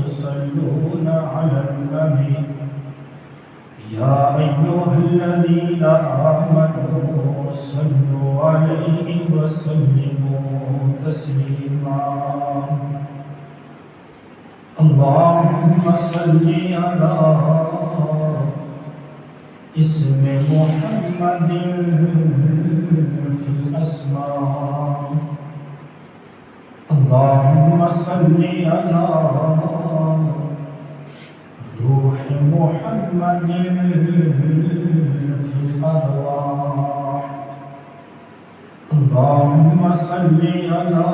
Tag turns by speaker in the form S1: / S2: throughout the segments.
S1: يصلون على النبي يا أيها الذين آمنوا صلوا عليه وسلموا تسليما اللهم صل على اسم محمد في الأسماء اللهم صل على روح محمد في الأرواح اللهم صل على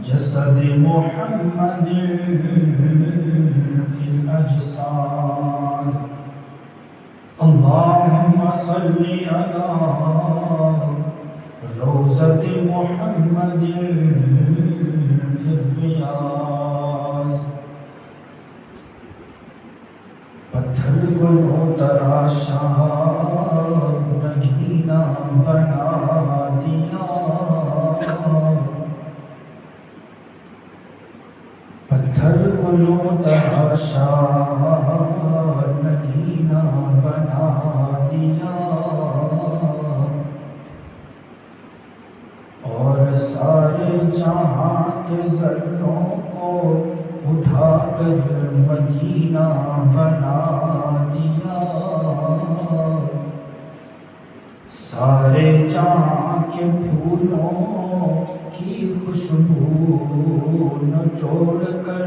S1: جسد محمد في الأجساد اللهم صل على روضة محمد في الرياض پتھر کو تراشا نگینا بنا دیا پتھر کو تراشا نگینا بنا دیا اور سارے جہاں کے ذروں کو اٹھا کر مدینہ بنا دیا سارے جہاں کے پھولوں کی خوشبو نچوڑ کر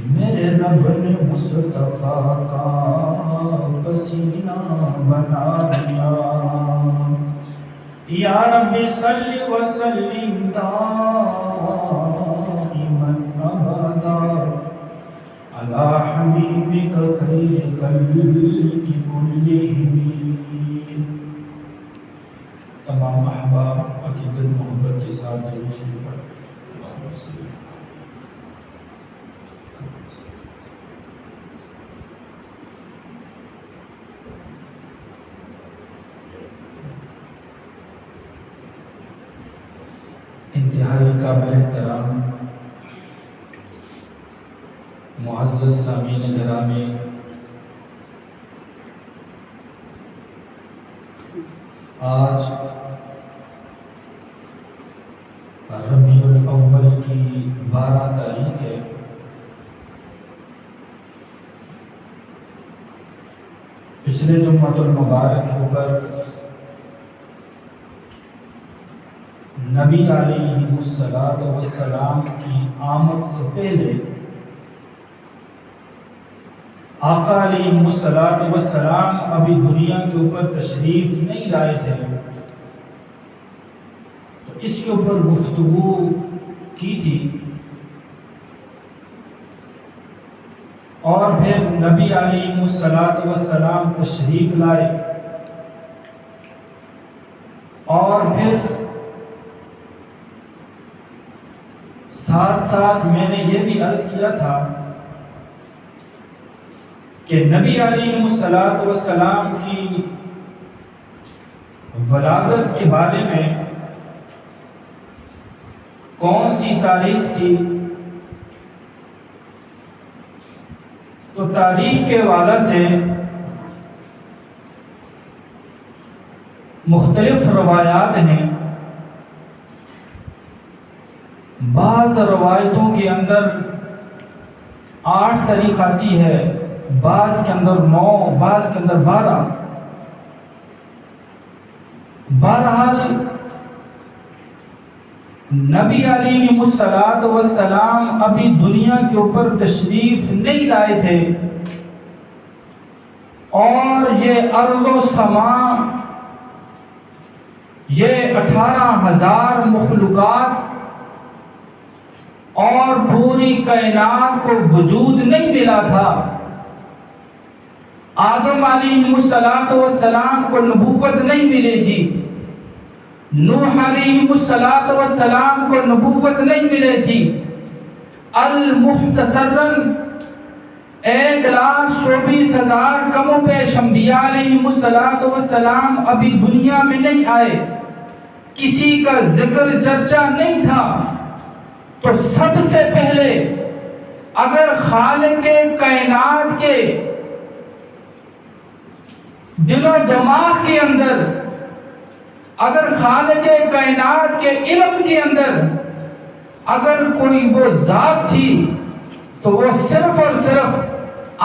S1: میرے رب نے مصطفیٰ کا پسینہ بنا دیا یا رب صلی وسلم دائما ابدا علی حبیبک خیر خلق کلہم تمام احباب عقیدت محبت کے ساتھ درود شریف پڑھیں انتہائی قابل احترام معزز سامعین گرامی آج ربیع الاول کی 12 تاریخ ہے پچھلے جمعۃ المبارک کے اوپر نبی علیہ السلام کی آمد سے پہلے آقا علیہ السلام ابھی دنیا کے اوپر تشریف نہیں لائے تھے تو اس کے اوپر گفتگو کی تھی اور پھر نبی علیہ السلام تشریف لائے اور پھر ساتھ ساتھ میں نے یہ بھی عرض کیا تھا کہ نبی علیہ السلام کی ولادت کے بارے میں کون سی تاریخ تھی تو تاریخ کے حوالے سے مختلف روایات ہیں بعض روایتوں کے اندر 8 تاریخ آتی ہے بعض کے اندر 9 بعض کے اندر 12 بہرحال نبی علیہ السلام ابھی دنیا کے اوپر تشریف نہیں لائے تھے اور یہ ارض و سما یہ 18,000 مخلوقات اور پوری کائنات کو وجود نہیں ملا تھا آدم علیہ السلام کو نبوت نہیں ملی تھی نوح علیہ السلام کو نبوت نہیں ملی تھی المختصراً 1,24,000 کم و بیش انبیاء علیہ السلام ابھی دنیا میں نہیں آئے، کسی کا ذکر چرچا نہیں تھا، تو سب سے پہلے اگر خالق کائنات کے دل و دماغ کے اندر، اگر خالق کائنات کے علم کے اندر اگر کوئی وہ ذات تھی تو وہ صرف اور صرف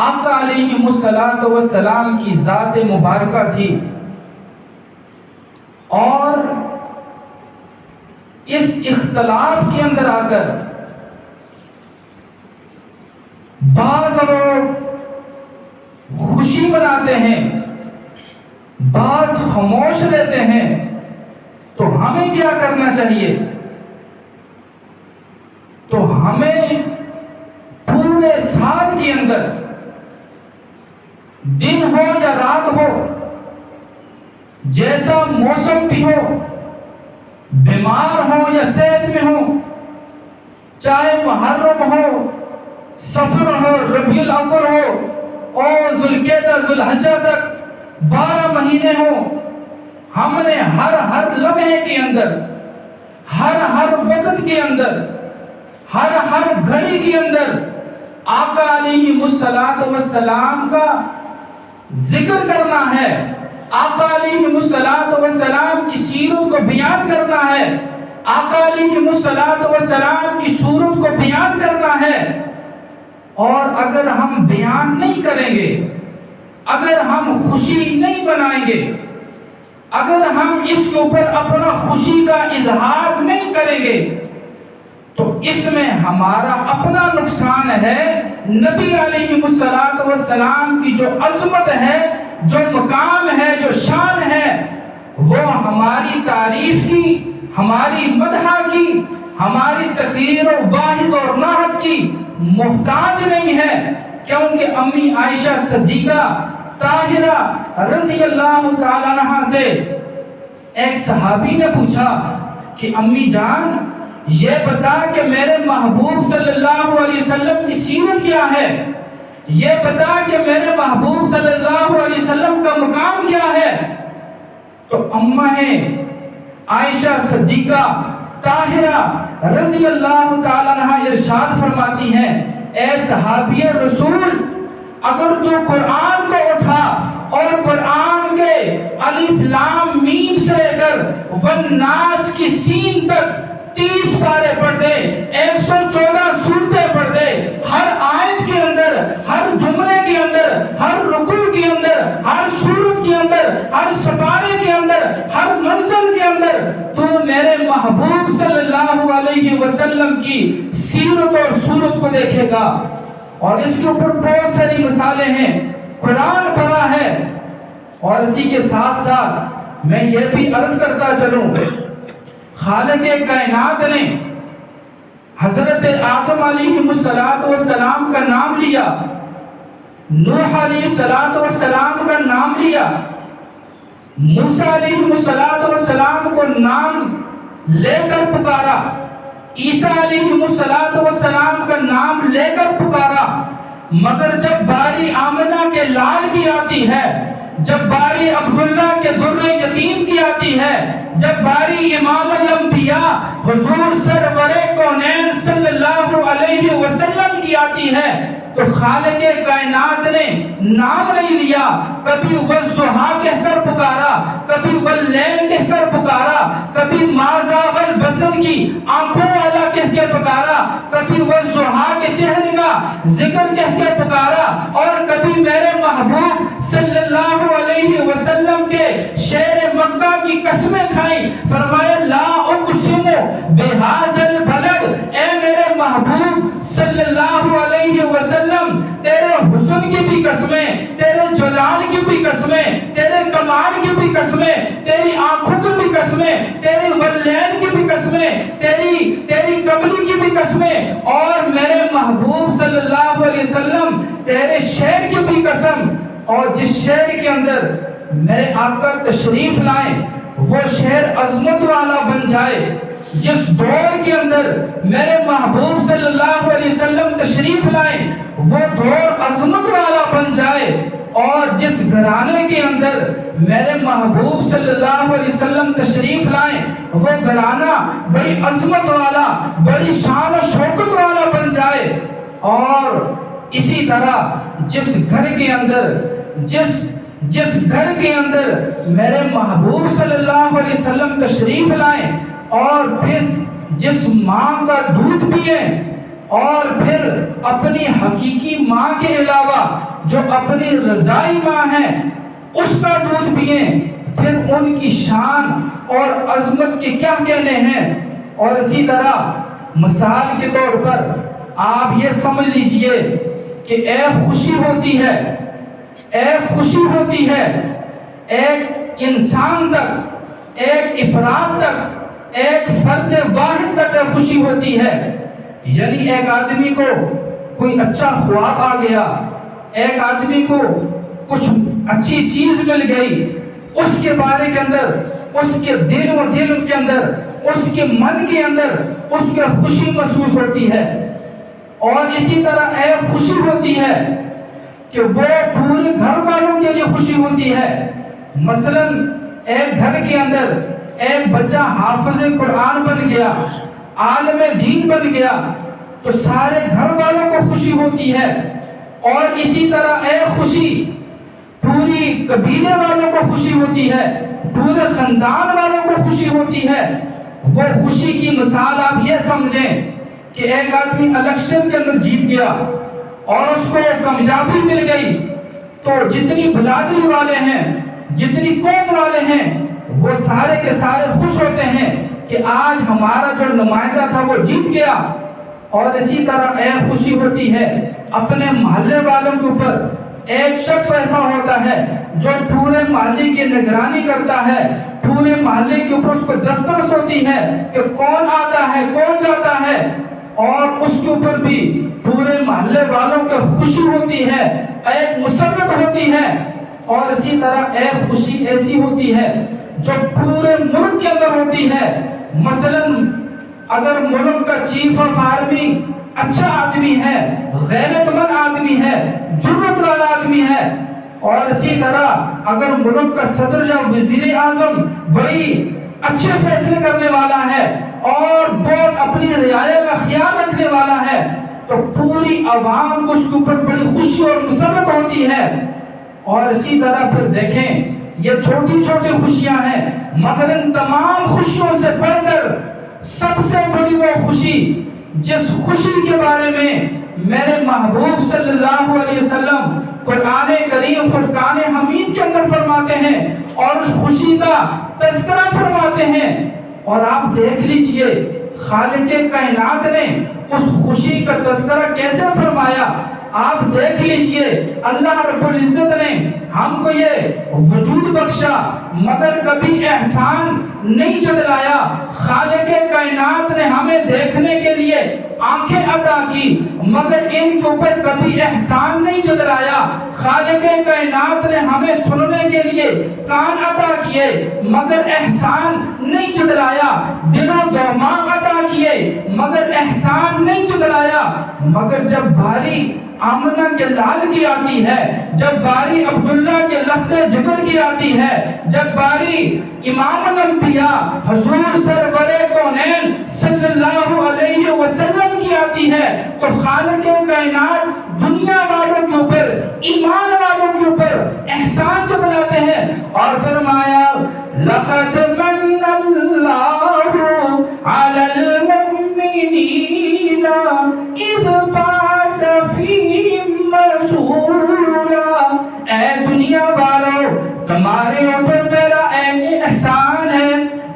S1: آقا علیہ الصلوۃ والسلام کی ذات مبارکہ تھی۔ اور اس اختلاف کے اندر آ کر بعض لوگ خوشی مناتے ہیں، بعض خاموش رہتے ہیں، تو ہمیں کیا کرنا چاہیے؟ تو ہمیں پورے سال کے اندر دن ہو یا رات ہو، جیسا موسم بھی ہو، بیمار ہو یا صحت میں ہو، چاہے محرم ہو، سفر ہو، ربیع الاول ہو اور ذوالقعدہ ذوالحجہ تک 12 مہینے ہو، ہم نے ہر لمحے کے اندر، ہر وقت کے اندر، ہر گھڑی کے اندر آقا علیہ الصلوۃ والسلام کا ذکر کرنا ہے، آقا علیہ الصلوۃ والسلام کی سیرت کو بیان کرنا ہے، آقا علیہ الصلوۃ والسلام کی صورت کو بیان کرنا ہے۔ اور اگر ہم بیان نہیں کریں گے، اگر ہم خوشی نہیں بنائیں گے، اگر ہم اس کے اوپر اپنا خوشی کا اظہار نہیں کریں گے، تو اس میں ہمارا اپنا نقصان ہے۔ نبی علیہ الصلوۃ والسلام کی جو عظمت ہے، جو مقام ہے، جو شان ہے، وہ ہماری تعریف کی، ہماری مدح کی، ہماری تقریر و واعظ اور نعت کی محتاج نہیں ہے۔ کیونکہ امی عائشہ صدیقہ طاہرہ رضی اللہ تعالیٰ عنہا سے ایک صحابی نے پوچھا کہ امی جان یہ بتا کہ میرے محبوب صلی اللہ علیہ وسلم کی سیرت کیا ہے، یہ بتا کہ میرے محبوب صلی اللہ علیہ وسلم کا مقام کیا ہے۔ تو اماں عائشہ صدیقہ طاہرہ رضی اللہ تعالیٰ عنہا ارشاد فرماتی ہیں، اے صحابی رسول، اگر تو قرآن کو اٹھا اور قرآن کے الف لام میم سے لے کر والناس کی سین تک 30 پارے پڑھ دے، 114 سورتیں پڑھ دے، ہر آیت کے اندر، ہر جملے کے اندر، ہر رکوع کے اندر، ہر سورت کے اندر، ہر سپارے کے اندر، ہر منزل کے اندر تو میرے محبوب صلی اللہ علیہ وسلم کی سیرت اور صورت کو دیکھے گا۔ اور اس کے اوپر بہت ساری مثالیں ہیں، قرآن پڑھا ہے۔ اور اسی کے ساتھ ساتھ میں یہ بھی عرض کرتا چلوں، خالق کائنات نے حضرت آدم علیہ السلام کا نام لیا، نوح علیہ السلام کا نام لیا، موسیٰ علیہ السلام کو نام لے کر پکارا، عیسیٰ علیہ السلام کا نام لے کر پکارا، مگر جب باری آمنہ کے لال کی آتی ہے، جب باری عبداللہ کے در یتیم کی آتی ہے، جب باری امام الانبیاء حضور سرور کونین صلی اللہ علیہ وسلم کی آتی ہے، تو خالق کائنات نے نام نہیں لیا، کبھی والضحیٰ کہہ کر پکارا، کبھی واللیل کہہ کر پکارا، کبھی ماذا والبصر کی آنکھوں والا کہہ کے پکارا، کبھی والضحیٰ کے چہرے کا ذکر کہہ کے پکارا، اور کبھی میرے محبوب صلی اللہ علیہ وسلم کے شیر مکہ کی قسمیں کھائیں، فرمایا لا اقسم بہذا البلد، اے میرے محبوب صلی اللہ علیہ وسلم، تیرے حسن کی بھی قسمیں، تیرے جلال کی بھی قسمیں، تیرے کمال کی بھی قسمیں، تیری آنکھوں کی بھی قسمیں، تیری واللیل کی بھی قسمیں، تیری کملی کی بھی قسمیں، اور میرے محبوب صلی اللہ علیہ وسلم تیرے شہر کی بھی قسم۔ اور جس شہر کے اندر میرے آقا تشریف لائیں وہ شہر عظمت والا بن جائے، جس دور کے اندر میرے محبوب صلی اللہ علیہ وسلم تشریف لائیں وہ دور عظمت والا بن جائے، اور جس گھرانے کے اندر میرے محبوب صلی اللہ علیہ وسلم تشریف لائیں وہ گھرانہ بڑی عظمت والا، بڑی شان و شوکت والا بن جائے، اور اسی طرح جس گھر کے اندر میرے محبوب صلی اللہ علیہ وسلم تشریف لائیں اور پھر جس ماں کا دودھ پئیں اور پھر اپنی حقیقی ماں کے علاوہ جو اپنی رضائی ماں ہے اس کا دودھ پئیں، پھر ان کی شان اور عظمت کے کیا کہنے ہیں۔ اور اسی طرح مثال کے طور پر آپ یہ سمجھ لیجئے کہ ایک خوشی ہوتی ہے ایک انسان تک، ایک افراد تک، ایک فرد واحد تک ایک خوشی ہوتی ہے، یعنی ایک آدمی کو کوئی اچھا خواب آ گیا، ایک آدمی کو کچھ اچھی چیز مل گئی، اس کے بارے کے اندر، اس کے دل کے اندر، اس کے من کے اندر اس کو خوشی محسوس ہوتی ہے۔ اور اسی طرح ایک خوشی ہوتی ہے کہ وہ پورے گھر والوں کے لیے خوشی ہوتی ہے۔ مثلا ایک گھر کے اندر ایک بچہ حافظ قرآن بن گیا، عالم دین بن گیا، تو سارے گھر والوں کو خوشی ہوتی ہے۔ اور اسی طرح ایک خوشی پوری قبیلے والوں کو خوشی ہوتی ہے، پورے خاندان والوں کو خوشی ہوتی ہے۔ وہ خوشی کی مثال آپ یہ سمجھیں کہ ایک آدمی الیکشن کے اندر جیت گیا اور اس کو کامیابی مل گئی، تو جتنی برادری والے ہیں، جتنی قوم والے ہیں، وہ سارے کے سارے خوش ہوتے ہیں کہ آج ہمارا جو نمائندہ تھا وہ جیت گیا۔ اور اسی طرح ایک خوشی ہوتی ہے اپنے محلے والوں کے اوپر۔ ایک شخص ایسا ہوتا ہے جو پورے محلے کی نگرانی کرتا ہے، پورے محلے کے اوپر اس کو دسترس ہوتی ہے کہ کون آتا ہے، کون جاتا ہے، اور اس کے اوپر بھی پورے محلے والوں کو خوشی ہوتی ہے، ایک مسرت ہوتی ہے۔ اور اسی طرح ایک خوشی ایسی ہوتی ہے جو پورے ملک کے اندر ہوتی ہے۔ مثلا اگر ملک کا چیف آف آرمی اچھا آدمی ہے، غیرت مند آدمی ہے، جرأت والا آدمی ہے، اور اسی طرح اگر ملک کا صدر یا وزیر اعظم بڑی اچھے فیصلے کرنے والا ہے اور بہت اپنی رعایا کا خیال رکھنے والا ہے، تو پوری عوام کو اس کے اوپر بڑی خوشی اور مسرت ہوتی ہے۔ اور اسی طرح پھر دیکھیں یہ چھوٹی چھوٹی خوشیاں ہیں، مگر ان تمام خوشیوں سے بڑھ کر سب سے بڑی وہ خوشی جس خوشی کے بارے میں میرے محبوب صلی اللہ علیہ وسلم قرآن کریم فرقان حمید کے اندر فرماتے ہیں اور اس خوشی کا تذکرہ فرماتے ہیں۔ اور آپ دیکھ لیجئے خالق کائنات نے اس خوشی کا تذکرہ کیسے فرمایا۔ آپ دیکھ لیجئے اللہ رب العزت نے ہم کو یہ وجود بخشا مگر کبھی احسان نہیں جتلایا۔ خالق کائنات نے ہمیں دیکھنے کے لیے آنکھیں عطا کی مگر ان کے اوپر کبھی احسان نہیں جتلایا۔ خالق کائنات نے ہمیں سننے کے لیے کان عطا کیے مگر احسان نہیں جتلایا۔ دل و دماغ عطا کیے مگر احسان نہیں جتلایا۔ مگر جب باری آمنہ کے لال کی آتی ہے، جب باری عبداللہ کے لخت جگر کی آتی ہے، جب باری امام الانبیاء حضور سرور کونین صلی اللہ علیہ وسلم کی آتی ہے، تو خالق کائنات دنیا والوں کے اوپر، ایمان والوں کے اوپر احسان جتلاتے ہیں اور فرمایا لَقَدْ مَنَّ اللَّهُ عَلَى الْمُؤْمِنِينَ إِذْ بَعَثَ فِيهِمْ رَسُولًا۔ اے دنیا والوں تمہارے اوپر میرا احسان ہے۔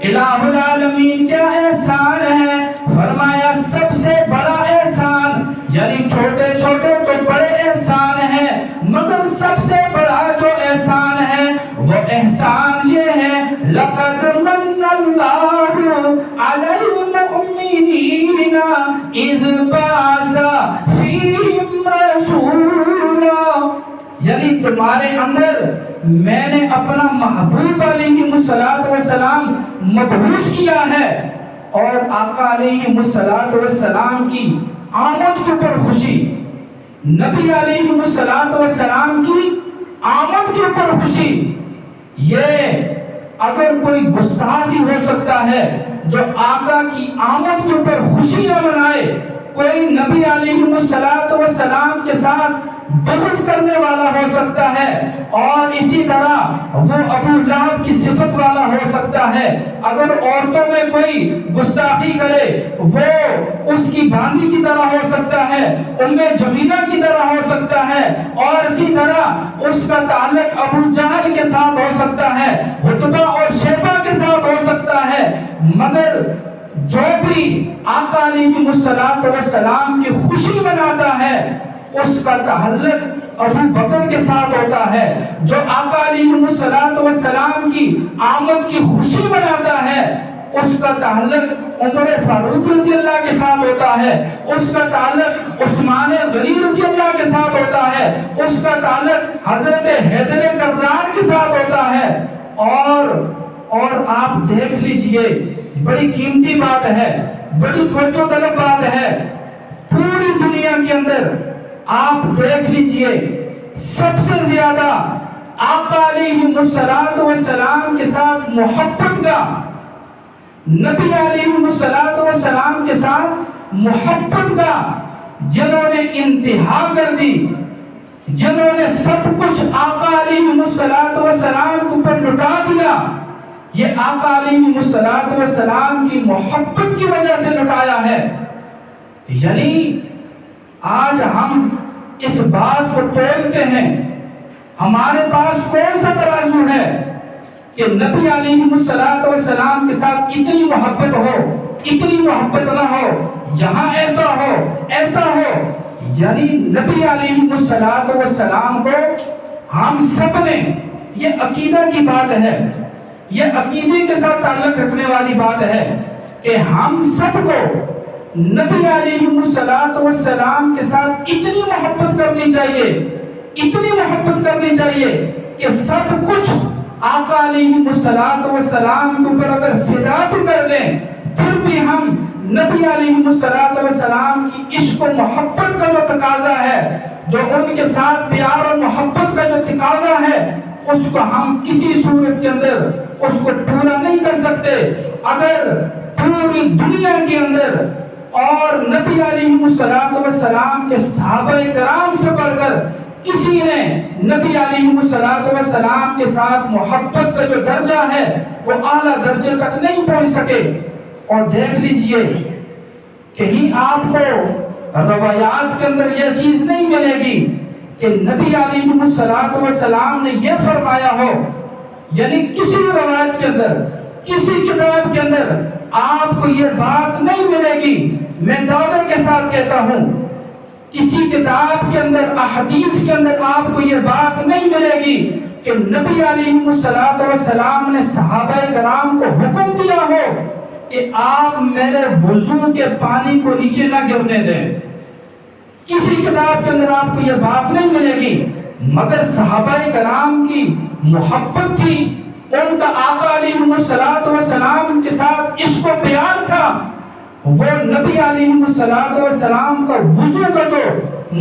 S1: الہ العالمین کیا احسان ہے؟ فرمایا سب سے بڑا احسان، یعنی چھوٹے چھوٹے تو بڑے احسان ہیں مگر سب سے بڑا جو احسان ہے وہ احسان یہ ہے لَقَدْ مَنَّ اللَّهُ عَلَى الْمُؤْمِنِينَ إِذْ بَعَثَ فِيهِمْ رَسُولًا، یعنی تمہارے اندر میں نے اپنا محبوب علیہ السلام مبعوث کیا ہے، اور آقا علیہ السلام کی آمد کے اوپر خوشی، نبی علیہ السلام کی آمد کے اوپر خوشی، یہ اگر کوئی گستاخ ہی ہو سکتا ہے جو آقا کی آمد کے اوپر خوشی نہ منائے، کوئی نبی علیہ السلام کے ساتھ بغض کرنے والا ہو سکتا ہے، اور اسی طرح وہ ابو لہب کی صفت والا ہو سکتا ہے۔ اگر عورتوں میں کوئی گستاخی کرے وہ اس کی باندھی کی طرح ہو سکتا ہے، جمیلہ کی طرح ہو سکتا ہے، اور اسی طرح اس کا تعلق ابو جہل کے ساتھ ہو سکتا ہے، عتبہ اور شیبہ کے ساتھ ہو سکتا ہے، مگر جو بھی آقا علیہ السلام کی خوشی مناتا ہے اس کا تعلق ابو بکر کے ساتھ ہوتا ہے۔ جو آقا علیہ السلام کی آمد کی خوشی مناتا ہے اس کا تعلق عمر فاروق رضی اللہ کے ساتھ ہوتا ہے، اس کا تعلق عثمان غنی رضی اللہ کے ساتھ ہوتا ہے، اس کا تعلق حضرت حیدر کرار کے ساتھ ہوتا ہے۔ اور آپ دیکھ لیجئے، بڑی قیمتی بات ہے، بڑی توجہ طلب بات ہے، پوری دنیا کے اندر آپ دیکھ لیجئے سب سے زیادہ آقا علیہ السلام کے ساتھ محبت کا، نبی علیہ السلام کے ساتھ محبت کا جنہوں نے انتہا کر دی، جنہوں نے سب کچھ آقا علیہ السلام کے اوپر لٹا دیا، یہ آقا علیہ السلام کی محبت کی وجہ سے لٹایا ہے۔ یعنی آج ہم اس بات کو تولتے ہیں، ہمارے پاس کون سا ترازو ہے کہ نبی علیہ السلام کے ساتھ اتنی محبت ہو، اتنی محبت نہ ہو، یہاں ایسا ہو، ایسا ہو۔ یعنی نبی علیہ السلام کو ہم سب نے، یہ عقیدہ کی بات ہے، یہ عقیدے کے ساتھ تعلق رکھنے والی بات ہے کہ ہم سب کو نبی علیہ السلام کے ساتھ اتنی محبت کرنی چاہیے، اتنی محبت کرنی چاہیے کہ سب کچھ آقا علیہ السلام کے اوپر اگر فدا بھی کر دیں پھر بھی ہم نبی علیہ السلام کی عشق و محبت کا جو تقاضا ہے، جو ان کے ساتھ پیار اور محبت کا جو تقاضا ہے، اس کو ہم کسی صورت کے اندر اس کو پورا نہیں کر سکتے۔ اگر پوری دنیا کے اندر اور نبی علیہ السلام کے صحابہ کرام سے بڑھ کر کسی نے نبی علیہ السلام کے ساتھ محبت کا جو درجہ ہے وہ اعلیٰ درجے تک نہیں پہنچ سکے۔ اور دیکھ لیجئے کہیں آپ کو روایات کے اندر یہ چیز نہیں ملے گی کہ نبی علیہ السلام نے یہ فرمایا ہو، یعنی کسی روایت کے اندر، کسی کتاب کے اندر آپ کو یہ بات نہیں ملے گی۔ میں دعوے کے ساتھ کہتا ہوں کسی کتاب کے اندر، احادیث کے اندر آپ کو یہ بات نہیں ملے گی کہ نبی علیہ السلام نے صحابہ کرام کو حکم دیا ہو کہ آپ میرے وضو کے پانی کو نیچے نہ گرنے دیں۔ کسی کتاب کے اندر آپ کو یہ بات نہیں ملے گی، مگر صحابہ کرام کی محبت تھی، ان کا آقا علیہ السلام کے ساتھ عشق و پیار تھا۔ وہ نبی علیہ السلام کا وضو کا جو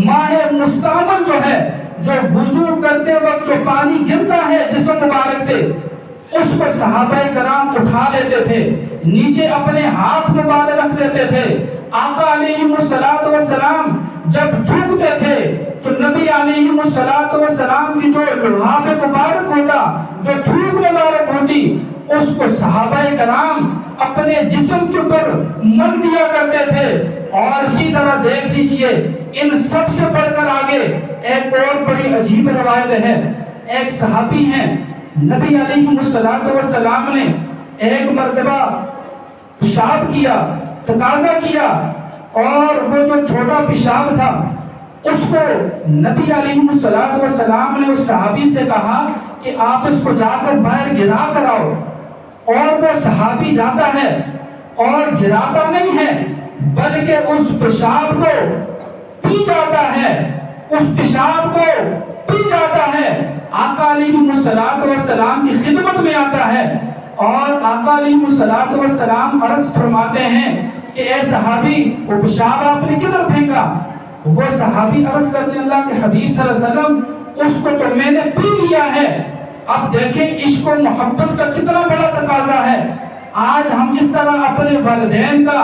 S1: ماہ مستعمل جو ہے، جو وضو کرتے وقت جو پانی گرتا ہے جسم مبارک سے، اس کو صحابہ کرام اٹھا لیتے تھے، نیچے اپنے ہاتھ مبارک رکھ دیتے تھے۔ آقا علیہ السلام جب تھوکتے تھے تو نبی علیہ السلام کی جو لحاف مبارک ہوتا، جو تھوک مبارک ہوتی، اس کو صحابہ کرام اپنے جسم کے اوپر مل دیا کرتے تھے۔ اور اسی طرح دیکھ لیجئے ان سب سے بڑھ کر آگے ایک اور بڑی عجیب روایت ہے۔ ایک صحابی ہیں، نبی علیہ السلام نے ایک مرتبہ پیشاب کیا، تقاضا کیا، اور وہ جو چھوٹا پیشاب تھا اس کو نبی علیہ السلام نے اس صحابی سے کہا کہ آپ اس کو جا کر باہر گرا کر آؤ۔ اور وہ صحابی جاتا ہے اور گراتا نہیں ہے بلکہ اس پیشاب کو پی جاتا ہے، اس پیشاب کو پی جاتا ہے۔ آقا علیہ السلام کی خدمت میں آتا ہے اور آقا علیہ السلام عرض فرماتے ہیں کہ اے صحابی، وہ پیشاب آپ نے کدھر پھینکا؟ وہ صحابی عرض کرتے ہیں اللہ کے حبیب صلی اللہ علیہ وسلم اس کو تو میں نے پی لیا ہے۔ اب دیکھیں عشق و محبت کا کتنا بڑا تقاضا ہے۔ آج ہم اس طرح اپنے والدین کا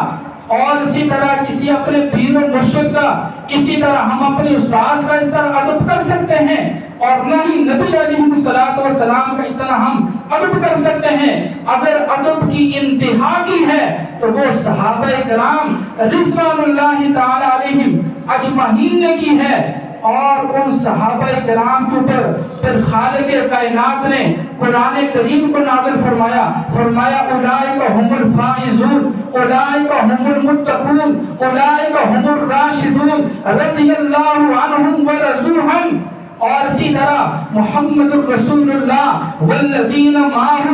S1: اور اسی طرح کسی اپنے پیر و مرشد کا، اسی طرح ہم اپنے استاد کا اس طرح ادب کر سکتے ہیں، اور نہ ہی نبی علیہ الصلوۃ والسلام کا اتنا ہم ادب کر سکتے ہیں۔ اگر ادب کی انتہا کی ہے تو وہ صحابہ کرام رضوان اللہ تعالی علیہم اجمعین نے کی ہے، اور ان صحابہ کرام کے اوپر پھر خالق کائنات نے قرآن کریم کو نازل فرمایا اولئک هم الفائزون، اولئک هم المتقون، اولئک هم الراشدون رضی اللہ عنہم ورضوا عنہ۔ اور اسی طرح محمد الرسول اللہ والذین معہ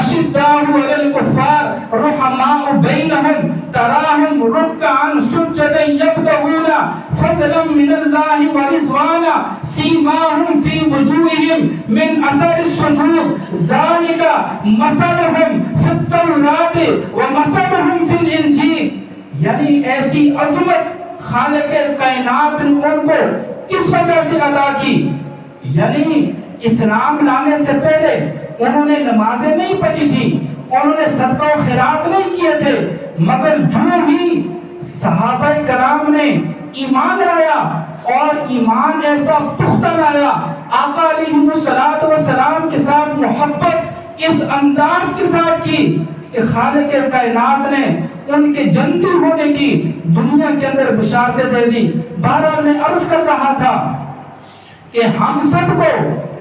S1: اشداء علی الکفار رحماء بینہم تراہم رکعا سجدا یبتغون فضلا من اللہ ورضوانا سیماہم فی وجوہہم من اثر السجود ذالک مثلہم فی التوراۃ ومثلہم فی الانجیل۔ یعنی ایسی عظمت خالق کائنات نے ان کو کس وجہ سے ادا کی؟ یعنی اسلام لانے سے پہلے انہوں نے نمازیں نہیں پڑھی تھی، انہوں نے صدقہ و خیرات نہیں کیے تھے، مگر جو ہی صحابہ کرام نے ایمان لایا اور ایمان ایسا پختہ لایا، آقا علیہ الصلوۃ والسلام کے ساتھ محبت اس انداز کے ساتھ کی کہ خالق کائنات نے ان کے جنتی ہونے کی دنیا کے اندر بشارتیں دے دی۔ بہرحال میں عرض کر رہا تھا کہ ہم سب کو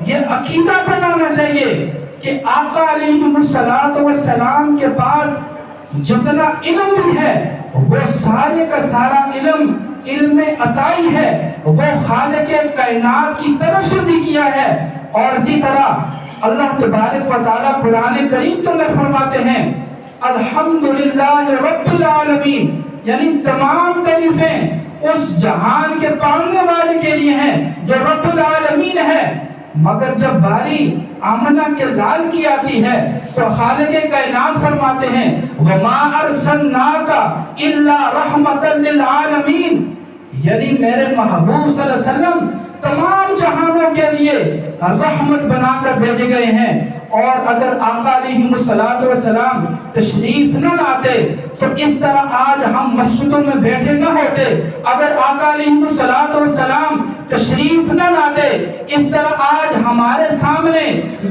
S1: یہ عقیدہ بنانا چاہیے کہ آقا علیہ الصلوۃ والسلام کے پاس جتنا علم بھی ہے وہ سارے کا سارا علم عطائی ہے، وہ خالق کائنات کی طرف سے بھی کیا ہے۔ اور اسی طرح اللہ تبارک و تعالیٰ قرآن کریم کے اندر فرماتے ہیں الحمدللہ رب العالمین، یعنی تمام تعریفیں اس جہان کے پالنے والے کے لیے ہیں جو رب العالمین ہے۔ مگر جب باری آمنہ کے لال کی آتی ہے تو خالق کائنات فرماتے ہیں وَمَا أَرْسَلْنَاكَ إِلَّا رَحْمَةً لِلْعَالَمِينَ، یعنی میرے محبوب صلی اللہ علیہ وسلم تمام جہانوں کے لیے رحمت بنا کر بھیجے گئے ہیں۔ اور اگر آقا علیہ الصلوۃ والسلام تشریف نہ لاتے تو اس طرح آج ہم مسجدوں میں بیٹھے نہ ہوتے۔ اگر آقا علیہ الصلوۃ والسلام تشریف نہ لاتے اس طرح آج ہمارے سامنے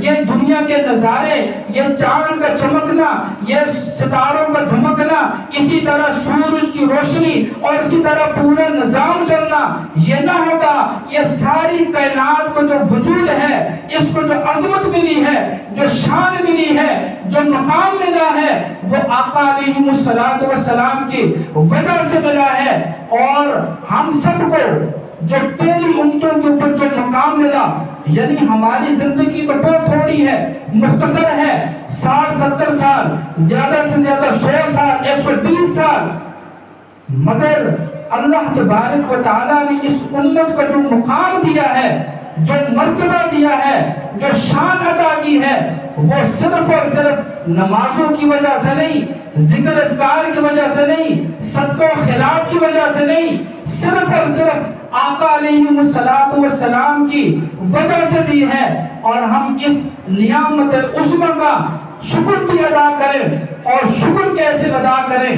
S1: یہ دنیا کے نظارے، یہ چاند کا چمکنا، یہ ستاروں کا دھمکنا، اسی طرح سورج کی روشنی اور اسی طرح پورا نظام چلنا یہ نہ ہوتا۔ یہ ساری کائنات کو جو وجود ہے، اس کو جو عظمت ملی ہے، جو شان ملی ہے، جو مقام ملا ہے، وہ آقا علیہ الصلوۃ والسلام کی وجہ سے ملا ہے۔ اور ہم سب کو جو تیری امتوں کے اوپر جو مقام ملا، یعنی ہماری زندگی تو بہت تھوڑی ہے، مختصر ہے، 60-70 سال، زیادہ سے زیادہ 100 سال، 120 سال، مگر اللہ تبارک و تعالیٰ نے اس امت کو جو مقام دیا ہے، جو مرتبہ دیا ہے، جو شان عطا کی ہے، وہ صرف اور صرف نمازوں کی وجہ سے نہیں، ذکر اذکار کی وجہ سے نہیں، صدقہ و خیرات کی وجہ سے نہیں، صرف اور صرف آقا علیہ الصلوۃ والسلام کی وجہ سے دی ہے۔ اور ہم اس نعمت عظمی کا شکر بھی ادا کریں، اور شکر کیسے ادا کریں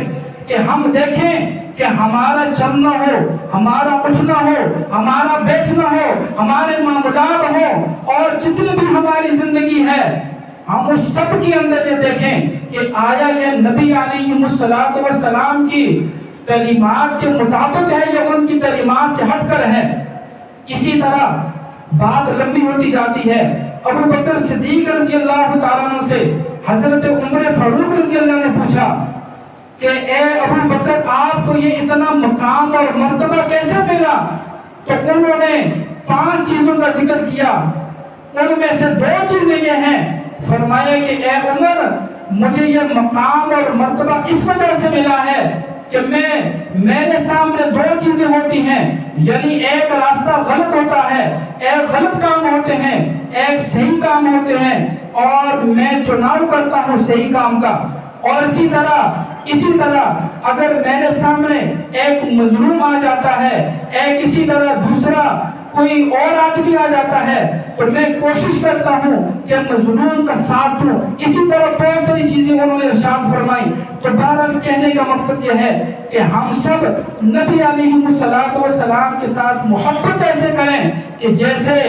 S1: کہ ہم دیکھیں کہ ہمارا چلنا ہو، ہمارا اٹھنا ہو، ہمارا بیٹھنا ہو، ہمارے معاملات ہو، اور جتنی بھی ہماری زندگی ہے، ہم اس سب کے اندر یہ دیکھیں کہ آیا یہ نبی علیہ الصلوۃ والسلام کی تعلیمات کے مطابق ہے یا ان کی تعلیمات سے ہٹ کر ہے۔ اسی طرح بات لمبی ہوتی جاتی ہے۔ ابو بکر صدیق رضی اللہ تعالیٰ عنہ سے حضرت عمر فاروق رضی اللہ نے پوچھا کہ اے ابو بکر آپ کو یہ اتنا مقام اور مرتبہ کیسے ملا؟ تو انہوں نے 5 چیزوں کا ذکر کیا، ان میں سے 2 چیزیں یہ ہیں، فرمایا کہ اے عمر مجھے یہ مقام اور مرتبہ اس وجہ سے ملا ہے کہ میرے سامنے 2 چیزیں ہوتی ہیں، یعنی ایک راستہ غلط ہوتا ہے، ایک غلط کام ہوتے ہیں، ایک صحیح کام ہوتے ہیں، اور میں چناؤ کرتا ہوں صحیح کام کا۔ اور اسی طرح اگر میرے سامنے ایک مظلوم آ جاتا ہے، ایک اسی طرح دوسرا کوئی اور آدمی آ جاتا ہے تو میں کوشش کرتا ہوں کہ مظلوم کا ساتھ دوں. اسی طرح بہت ساری چیزیں انہوں نے ارشاد فرمائی. تو بہرحال کہنے کا مقصد یہ ہے کہ ہم سب نبی علیہ السلام کے ساتھ محبت ایسے کریں کہ جیسے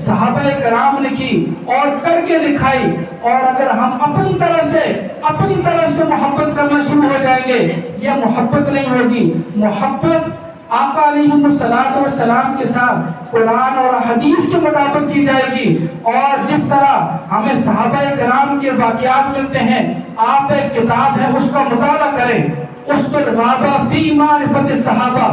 S1: صحابہ کرام نے کی اور کر کے دکھائی. اور اگر ہم اپنی طرف سے محبت کرنا شروع ہو جائیں گے یہ محبت نہیں ہوگی. محبت آقا علیہ السلام کے ساتھ قرآن اور حدیث کے مطابق کی جائے گی. اور جس طرح ہمیں صحابہ کرام کے واقعات ملتے ہیں, آپ ایک کتاب ہے اس کا مطالعہ کریں, اسد الغابہ فی معرفت الصحابہ,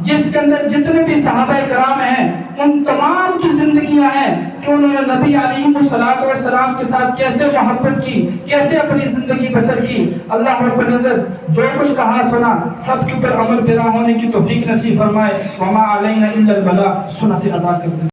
S1: جس کے اندر جتنے بھی صحابہ کرام ہیں ان تمام کی زندگیاں ہیں کہ انہوں نے نبی علیہ السلام کے ساتھ کیسے محبت کی, کیسے اپنی زندگی بسر کی. اللہ رب العزت جو کچھ کہا سنا سب کے اوپر عمل پیرا ہونے کی توفیق نصیب فرمائے. وما علینا الا البلاغ, سنت ادا کر دیں.